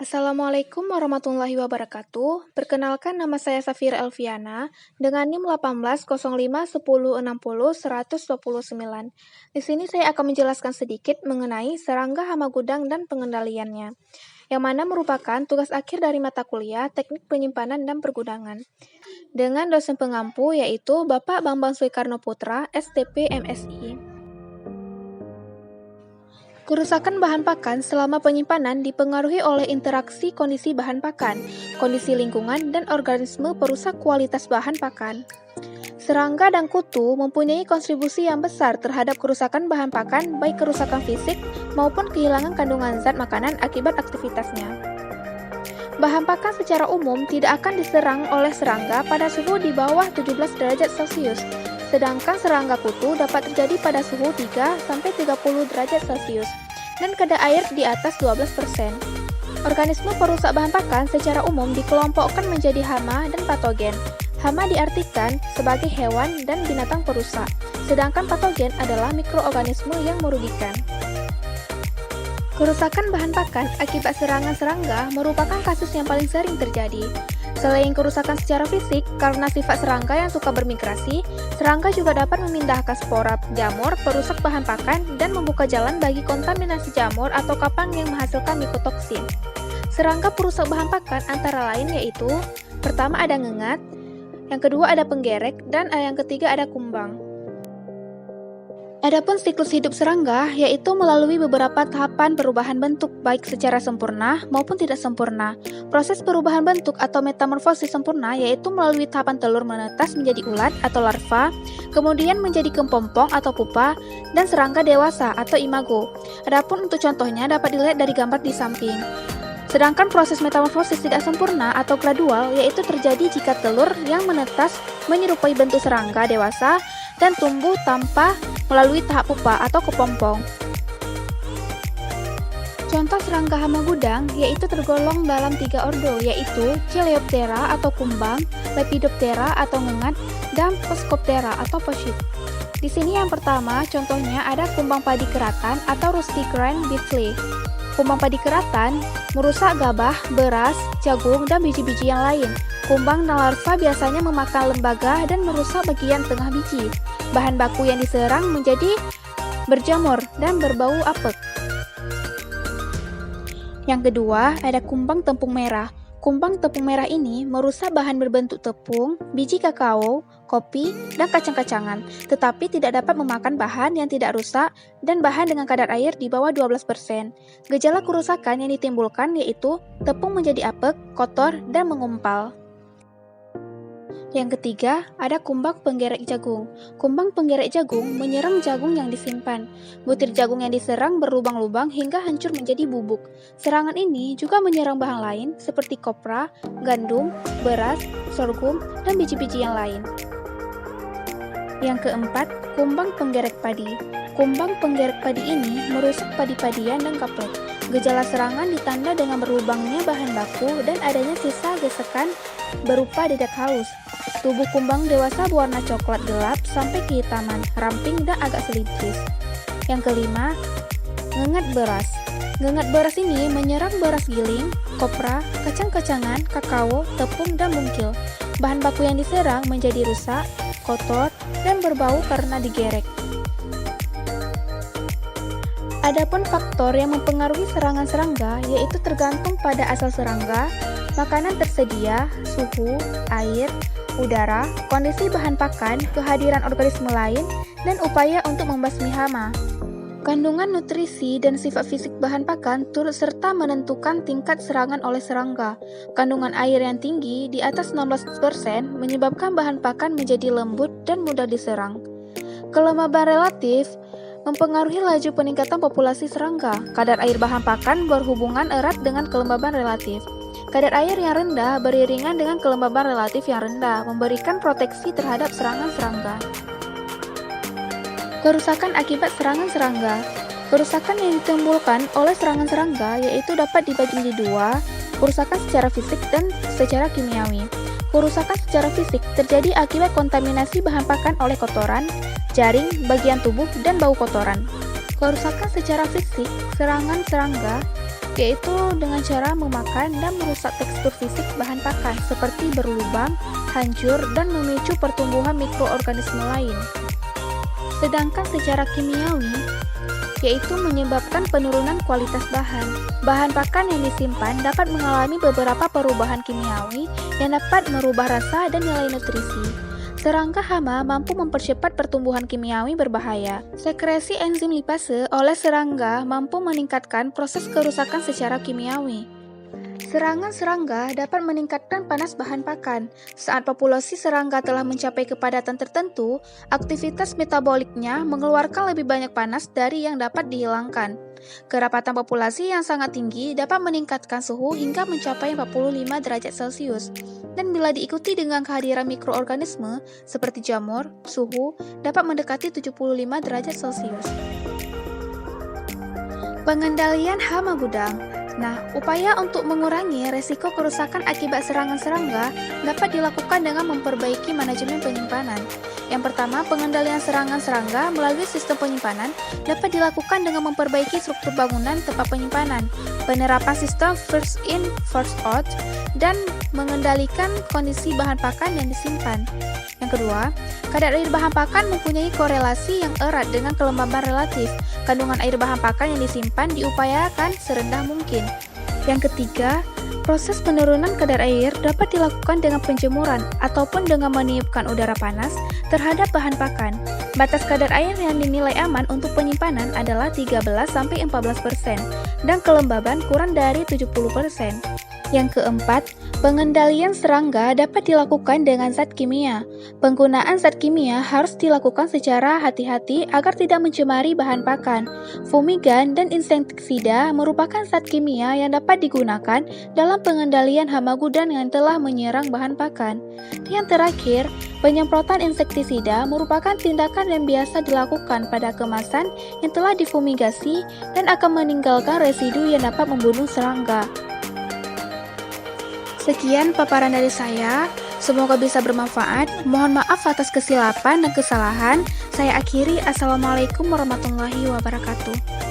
Assalamualaikum warahmatullahi wabarakatuh. Perkenalkan, nama saya Safira Elviana dengan NIM 180510600129. Di sini saya akan menjelaskan sedikit mengenai serangga hama gudang dan pengendaliannya, yang mana merupakan tugas akhir dari mata kuliah Teknik Penyimpanan dan Pergudangan. Dengan dosen pengampu yaitu Bapak Bambang Soekarno Putra, STP MSI. Kerusakan bahan pakan selama penyimpanan dipengaruhi oleh interaksi kondisi bahan pakan, kondisi lingkungan, dan organisme perusak kualitas bahan pakan. Serangga dan kutu mempunyai kontribusi yang besar terhadap kerusakan bahan pakan, baik kerusakan fisik maupun kehilangan kandungan zat makanan akibat aktivitasnya. Bahan pakan secara umum tidak akan diserang oleh serangga pada suhu di bawah 17 derajat Celcius, sedangkan serangga kutu dapat terjadi pada suhu 3-30 derajat Celcius dan kadar air di atas 12%. Organisme perusak bahan pakan secara umum dikelompokkan menjadi hama dan patogen. Hama diartikan sebagai hewan dan binatang perusak, sedangkan patogen adalah mikroorganisme yang merugikan. Kerusakan bahan pakan akibat serangan serangga merupakan kasus yang paling sering terjadi. Selain kerusakan secara fisik, karena sifat serangga yang suka bermigrasi, serangga juga dapat memindahkan spora jamur perusak bahan pakan dan membuka jalan bagi kontaminasi jamur atau kapang yang menghasilkan mikotoksin. Serangga perusak bahan pakan antara lain yaitu, pertama ada ngengat, yang kedua ada penggerek, dan yang ketiga ada kumbang. Adapun siklus hidup serangga yaitu melalui beberapa tahapan perubahan bentuk baik secara sempurna maupun tidak sempurna. Proses perubahan bentuk atau metamorfosis sempurna yaitu melalui tahapan telur menetas menjadi ulat atau larva, kemudian menjadi kepompong atau pupa, dan serangga dewasa atau imago. Adapun untuk contohnya dapat dilihat dari gambar di samping. Sedangkan proses metamorfosis tidak sempurna atau gradual yaitu terjadi jika telur yang menetas menyerupai bentuk serangga dewasa dan tumbuh tanpa melalui tahap pupa atau kepompong. Contoh serangga hama gudang yaitu tergolong dalam 3 ordo yaitu Coleoptera atau kumbang, Lepidoptera atau ngengat, dan Phascophthora atau posit. Di sini yang pertama contohnya ada kumbang padi keratan atau Rusty Grain Beetle. Kumbang padi keratan merusak gabah, beras, jagung, dan biji-biji yang lain. Kumbang dan larva biasanya memakan lembaga dan merusak bagian tengah biji. Bahan baku yang diserang menjadi berjamur dan berbau apek. Yang kedua, ada kumbang tepung merah. Kumbang tepung merah ini merusak bahan berbentuk tepung, biji kakao, kopi, dan kacang-kacangan, tetapi tidak dapat memakan bahan yang tidak rusak dan bahan dengan kadar air di bawah 12%. Gejala kerusakan yang ditimbulkan yaitu tepung menjadi apek, kotor, dan mengumpal. Yang ketiga, ada kumbang penggerek jagung. Kumbang penggerek jagung menyerang jagung yang disimpan. Butir jagung yang diserang berlubang-lubang hingga hancur menjadi bubuk. Serangan ini juga menyerang bahan lain seperti kopra, gandum, beras, sorghum, dan biji-biji yang lain. Yang keempat, kumbang penggerek padi. Kumbang penggerek padi ini merusak padi-padian dan gaplek. Gejala serangan ditanda dengan berlubangnya bahan baku dan adanya sisa gesekan berupa dedak halus. Tubuh kumbang dewasa berwarna coklat gelap sampai kehitaman, ramping dan agak selitris. Yang kelima, ngengat beras. Ngengat beras ini menyerang beras giling, kopra, kacang-kacangan, kakao, tepung, dan mungkil. Bahan baku yang diserang menjadi rusak, kotor, dan berbau karena digerek. Adapun faktor yang mempengaruhi serangan serangga yaitu tergantung pada asal serangga, makanan tersedia, suhu, air, udara, kondisi bahan pakan, kehadiran organisme lain, dan upaya untuk membasmi hama. Kandungan nutrisi dan sifat fisik bahan pakan turut serta menentukan tingkat serangan oleh serangga. Kandungan air yang tinggi di atas 16% menyebabkan bahan pakan menjadi lembut dan mudah diserang. Kelembaban relatif mempengaruhi laju peningkatan populasi serangga. Kadar air bahan pakan berhubungan erat dengan kelembaban relatif. Kadar air yang rendah beriringan dengan kelembaban relatif yang rendah, memberikan proteksi terhadap serangan serangga. Kerusakan akibat serangan serangga. Kerusakan yang ditimbulkan oleh serangan serangga yaitu dapat dibagi menjadi 2, kerusakan secara fisik dan secara kimiawi. Kerusakan secara fisik terjadi akibat kontaminasi bahan pakan oleh kotoran, jaring, bagian tubuh, dan bau kotoran. Kerusakan secara fisik serangan serangga yaitu dengan cara memakan dan merusak tekstur fisik bahan pakan seperti berlubang, hancur, dan memicu pertumbuhan mikroorganisme lain. Sedangkan secara kimiawi, yaitu menyebabkan penurunan kualitas bahan. Bahan pakan yang disimpan dapat mengalami beberapa perubahan kimiawi yang dapat merubah rasa dan nilai nutrisi. Serangga hama mampu mempercepat pertumbuhan kimiawi berbahaya. Sekresi enzim lipase oleh serangga mampu meningkatkan proses kerusakan secara kimiawi. Serangan serangga dapat meningkatkan panas bahan pakan. Saat populasi serangga telah mencapai kepadatan tertentu, aktivitas metaboliknya mengeluarkan lebih banyak panas dari yang dapat dihilangkan. Kerapatan populasi yang sangat tinggi dapat meningkatkan suhu hingga mencapai 45 derajat Celcius. Dan bila diikuti dengan kehadiran mikroorganisme seperti jamur, suhu dapat mendekati 75 derajat Celcius. Pengendalian hama gudang. Nah, upaya untuk mengurangi resiko kerusakan akibat serangan serangga dapat dilakukan dengan memperbaiki manajemen penyimpanan. Yang pertama, pengendalian serangan serangga melalui sistem penyimpanan dapat dilakukan dengan memperbaiki struktur bangunan tempat penyimpanan, penerapan sistem first in, first out, dan mengendalikan kondisi bahan pakan yang disimpan. Yang kedua, kadar air bahan pakan mempunyai korelasi yang erat dengan kelembaban relatif. Kandungan air bahan pakan yang disimpan diupayakan serendah mungkin. Yang ketiga, proses penurunan kadar air dapat dilakukan dengan penjemuran ataupun dengan meniupkan udara panas terhadap bahan pakan. Batas kadar air yang dinilai aman untuk penyimpanan adalah 13-14% dan kelembaban kurang dari 70%. Yang keempat, pengendalian serangga dapat dilakukan dengan zat kimia. Penggunaan zat kimia harus dilakukan secara hati-hati agar tidak mencemari bahan pakan. Fumigan dan insektisida merupakan zat kimia yang dapat digunakan dalam pengendalian hama gudang yang telah menyerang bahan pakan. Yang terakhir, penyemprotan insektisida merupakan tindakan yang biasa dilakukan pada kemasan yang telah difumigasi dan akan meninggalkan residu yang dapat membunuh serangga. Sekian paparan dari saya, semoga bisa bermanfaat. Mohon maaf atas kesilapan dan kesalahan. Saya akhiri, Assalamualaikum warahmatullahi wabarakatuh.